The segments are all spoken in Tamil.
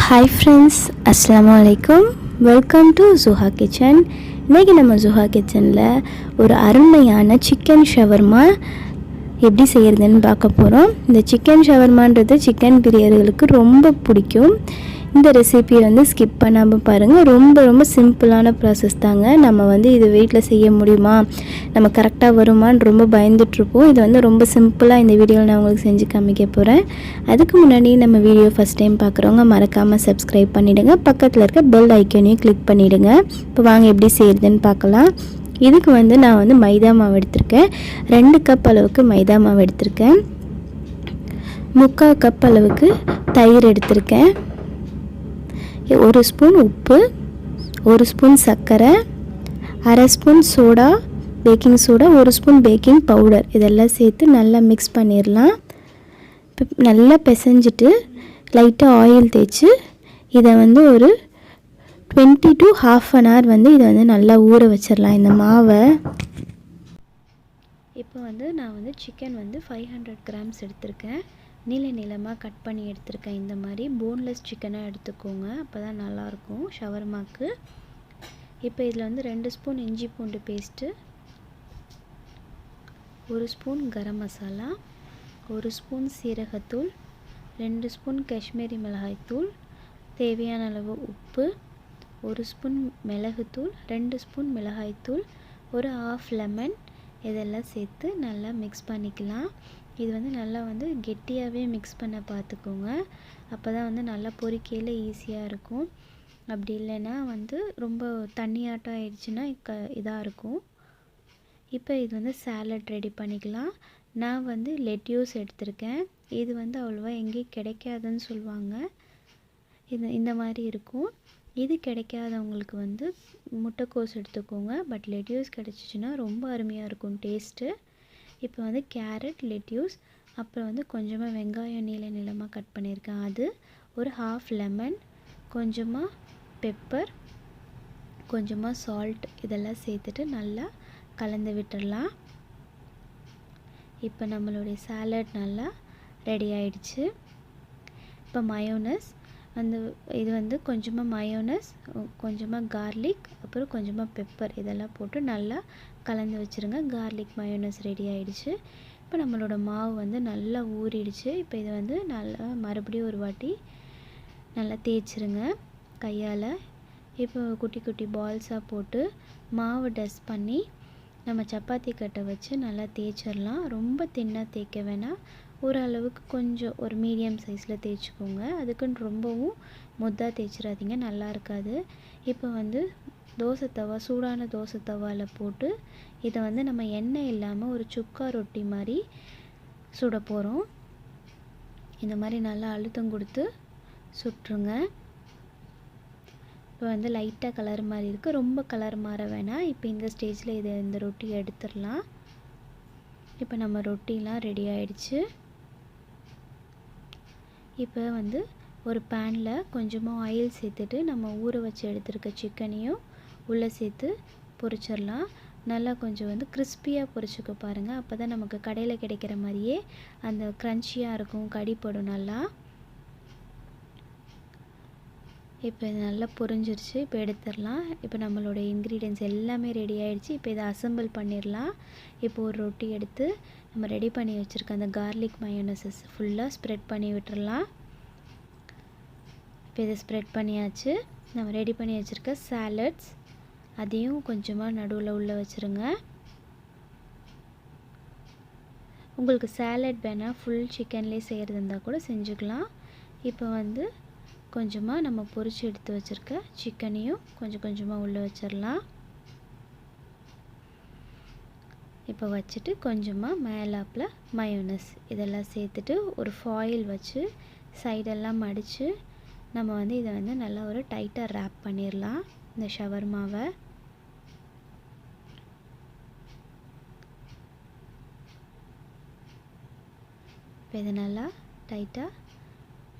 ஹாய் ஃப்ரெண்ட்ஸ், அஸ்ஸலாமு அலைக்கும். Welcome to Juha kitchen. இன்றைக்கி நம்ம ஜுஹா கிச்சனில் ஒரு அருமையான சிக்கன் ஷவர்மா எப்படி செய்கிறதுன்னு பார்க்க போகிறோம். இந்த சிக்கன் ஷவர்மான்றது சிக்கன் பிரியர்களுக்கு ரொம்ப பிடிக்கும். இந்த ரெசிபி ஸ்கிப் பண்ணாமல் பாருங்கள். ரொம்ப சிம்பிளான ப்ராசஸ் தாங்க. நம்ம இது வீட்டில் செய்ய முடியுமா, நம்ம கரெக்டாக வருமானு ரொம்ப பயந்துட்டுருப்போம். இது ரொம்ப சிம்பிளாக இந்த வீடியோவில் நான் உங்களுக்கு செஞ்சு காமிக்க போகிறேன். அதுக்கு முன்னாடி நம்ம வீடியோ ஃபஸ்ட் டைம் பார்க்குறவங்க மறக்காமல் சப்ஸ்கிரைப் பண்ணிவிடுங்க. பக்கத்தில் இருக்க பெல் ஐக்கனையும் கிளிக் பண்ணிவிடுங்க. இப்போ வாங்க எப்படி செய்கிறதுன்னு பார்க்கலாம். இதுக்கு நான் மைதா மாவு எடுத்திருக்கேன். 2 கப் அளவுக்கு மைதா மாவு எடுத்திருக்கேன். 3/4 கப் அளவுக்கு தயிர் எடுத்திருக்கேன். 1 ஸ்பூன் உப்பு, 1 ஸ்பூன் சர்க்கரை, 1/2 spoon soda, baking soda, 1 spoon baking powder, இதெல்லாம் சேர்த்து நல்லா மிக்ஸ் பண்ணிடலாம். இப்போ நல்லா பிசைஞ்சிட்டு லைட்டாக ஆயில் தேய்ச்சி இதை ஒரு 20 to half an hour இதை நல்லா ஊற வச்சிடலாம் இந்த மாவை. இப்போ நான் சிக்கன் 500 கிராம்ஸ் எடுத்திருக்கேன். நீளமாக கட் பண்ணி எடுத்திருக்கேன். இந்த மாதிரி போன்லெஸ் சிக்கனாக எடுத்துக்கோங்க, அப்போ தான் நல்லாயிருக்கும் ஷவர்மாக்கு. இப்போ இதில் 2 ஸ்பூன் இஞ்சி பூண்டு paste, 1 spoon garam masala, 1 spoon சீரகத்தூள், 2 ஸ்பூன் காஷ்மீரி மிளகாய்த்தூள், தேவையான அளவு உப்பு, 1 ஸ்பூன் மிளகுத்தூள், 2 ஸ்பூன் மிளகாய்த்தூள், ஒரு ½ லெமன், இதெல்லாம் சேர்த்து நல்லா மிக்ஸ் பண்ணிக்கலாம். இது நல்லா கெட்டியாகவே மிக்ஸ் பண்ண பார்த்துக்கோங்க, அப்போ தான் நல்லா பொரிக்கையில் ஈஸியாக இருக்கும். அப்படி இல்லைன்னா ரொம்ப தண்ணியாட்டம் ஆயிடுச்சுன்னா இதாக இருக்கும். இப்போ இது சாலட் ரெடி பண்ணிக்கலாம். நான் லெட்யூஸ் எடுத்திருக்கேன். இது அவ்வளோவா எங்கேயும் கிடைக்காதுன்னு சொல்லுவாங்க. இந்த மாதிரி இருக்கும். இது கிடைக்காதவங்களுக்கு முட்டைக்கோஸ் எடுத்துக்கோங்க. பட் லெட்யூஸ் கிடச்சிச்சின்னா ரொம்ப அருமையாக இருக்கும் டேஸ்ட்டு. இப்போ கேரட், லெட்யூஸ், அப்புறம் கொஞ்சமாக வெங்காயம் நீளமாக கட் பண்ணியிருக்கேன். அது ஒரு ½ லெமன், கொஞ்சமாக பெப்பர், கொஞ்சமாக சால்ட், இதெல்லாம் சேர்த்துட்டு நல்லா கலந்து விட்டுடலாம். இப்போ நம்மளுடைய சாலட் நல்லா ரெடி ஆயிடுச்சு. இப்போ மயோனஸ் இது கொஞ்சமாக மயோனஸ், கொஞ்சமாக கார்லிக், அப்புறம் கொஞ்சமாக பெப்பர், இதெல்லாம் போட்டு நல்லா கலந்து வச்சுருங்க. கார்லிக் மயோனஸ் ரெடி ஆகிடுச்சு. இப்போ நம்மளோட மாவு நல்லா ஊறிடுச்சு. இப்போ இதை நல்லா மறுபடியும் ஒரு வாட்டி நல்லா தேய்ச்சிருங்க கையால். இப்போ குட்டி குட்டி பால்ஸாக போட்டு மாவு டஸ்ட் பண்ணி நம்ம சப்பாத்தி கட்டை வச்சு நல்லா தேய்ச்சிடலாம். ரொம்ப தின்னாக தேய்க்க வேணாம், ஓரளவுக்கு கொஞ்சம் ஒரு மீடியம் சைஸில் தேய்ச்சிக்கோங்க. அதுக்குன்னு ரொம்பவும் முத்தாக தேய்ச்சிடாதீங்க, நல்லா இருக்காது. இப்போ தோசை தவா, சூடான தோசை தவாவில் போட்டு இதை நம்ம எண்ணெய் இல்லாமல் ஒரு சுக்கா ரொட்டி மாதிரி சுட போகிறோம். இந்த மாதிரி நல்லா அழுத்தம் கொடுத்து சுட்டுருங்க. இப்போ லைட்டாக கலர் மாதிரி இருக்குது, ரொம்ப கலர் மாற வேணாம். இப்போ இந்த ஸ்டேஜில் இந்த ரொட்டியை எடுத்துடலாம். இப்போ நம்ம ரொட்டிலாம் ரெடி ஆயிடுச்சு. இப்போ ஒரு பேனில் கொஞ்சமாக ஆயில் சேர்த்துட்டு நம்ம ஊற வச்சு எடுத்துருக்க சிக்கனையும் உள்ளே சேர்த்து பொரிச்சிடலாம். நல்லா கொஞ்சம் கிறிஸ்பியாக பொரிச்சுக்க பாருங்கள், அப்போ தான் நமக்கு கடையில் கிடைக்கிற மாதிரியே அந்த க்ரன்ச்சியாக இருக்கும், கடிப்படும் நல்லா. இப்போ இது நல்லா பொரிஞ்சிருச்சு. இப்போ எடுத்துடலாம். இப்போ நம்மளோட இன்க்ரீடியன்ஸ் எல்லாமே ரெடி ஆகிடுச்சு. இப்போ இதை அசம்பிள் பண்ணிடலாம். இப்போ ஒரு ரொட்டி எடுத்து நம்ம ரெடி பண்ணி வச்சுருக்க அந்த கார்லிக் மயோனஸஸ் ஃபுல்லாக ஸ்ப்ரெட் பண்ணி விட்டுறலாம். இப்போ இதை ஸ்ப்ரெட் பண்ணியாச்சு. நம்ம ரெடி பண்ணி வச்சுருக்க சாலட்ஸ் அதையும் கொஞ்சமாக நடுவில் உள்ளே வச்சுருங்க. உங்களுக்கு சாலட் வேணால் ஃபுல் சிக்கன்லேயே செய்கிறது இருந்தால் கூட செஞ்சுக்கலாம். இப்போ கொஞ்சமாக நம்ம பொரிச்சு எடுத்து வச்சுருக்க சிக்கனையும் கொஞ்சமாக உள்ளே வச்சிடலாம். இப்போ வச்சுட்டு கொஞ்சமாக மேலாப்பில் மயோனஸ் இதெல்லாம் சேர்த்துட்டு ஒரு ஃபாயில் வச்சு சைடெல்லாம் மடித்து நம்ம இதை நல்லா ஒரு டைட்டாக ரேப் பண்ணிடலாம் இந்த ஷவர்மாவை. இப்போ இதை நல்லா டைட்டாக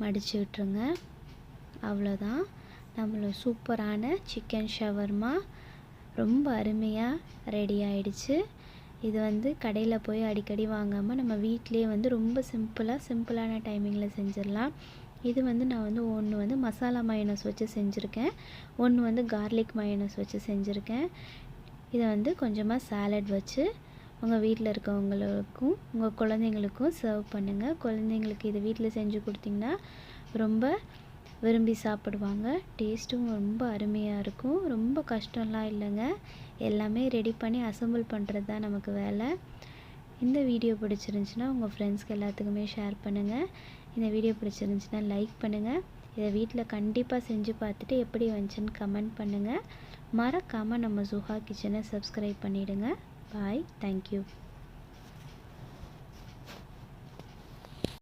மடித்து விட்டுருங்க. அவ்வளோதான், நம்மளோட சூப்பரான சிக்கன் ஷவர்மா ரொம்ப அருமையாக ரெடி ஆயிடுச்சு. இது கடையில் போய் அடிக்கடி வாங்காமல் நம்ம வீட்டிலே ரொம்ப சிம்பிளான டைமிங்கில் செஞ்சிடலாம். இது வந்து நான் வந்து ஒன்று வந்து மசாலா மயோனஸ் வச்சு செஞ்சுருக்கேன், ஒன்று வந்து கார்லிக் மயோனஸ் வச்சு செஞ்சுருக்கேன். இதை வந்து கொஞ்சமாக சாலட் வச்சு உங்கள் வீட்டில் இருக்கவங்களுக்கும் உங்கள் குழந்தைங்களுக்கும் சர்வ் பண்ணுங்கள். குழந்தைங்களுக்கு இது வீட்டில் செஞ்சு கொடுத்திங்கன்னா ரொம்ப விரும்பி சாப்பிடுவாங்க. டேஸ்ட்டும் ரொம்ப அருமையாக இருக்கும். ரொம்ப கஷ்டம்லாம் இல்லைங்க, எல்லாமே ரெடி பண்ணி அசெம்பிள் பண்ணுறது தான் நமக்கு வேலை. இந்த வீடியோ பிடிச்சிருந்துச்சின்னா உங்கள் ஃப்ரெண்ட்ஸ்க்கு எல்லாத்துக்குமே ஷேர் பண்ணுங்கள். இந்த வீடியோ பிடிச்சிருந்துச்சின்னா லைக் பண்ணுங்கள். இதை வீட்டில் கண்டிப்பாக செஞ்சு பார்த்துட்டு எப்படி வந்துச்சுன்னு கமெண்ட் பண்ணுங்கள். மறக்காமல் நம்ம ஜுஹா கிச்சனை சப்ஸ்கிரைப் பண்ணிவிடுங்க. பாய், தேங்க்யூ.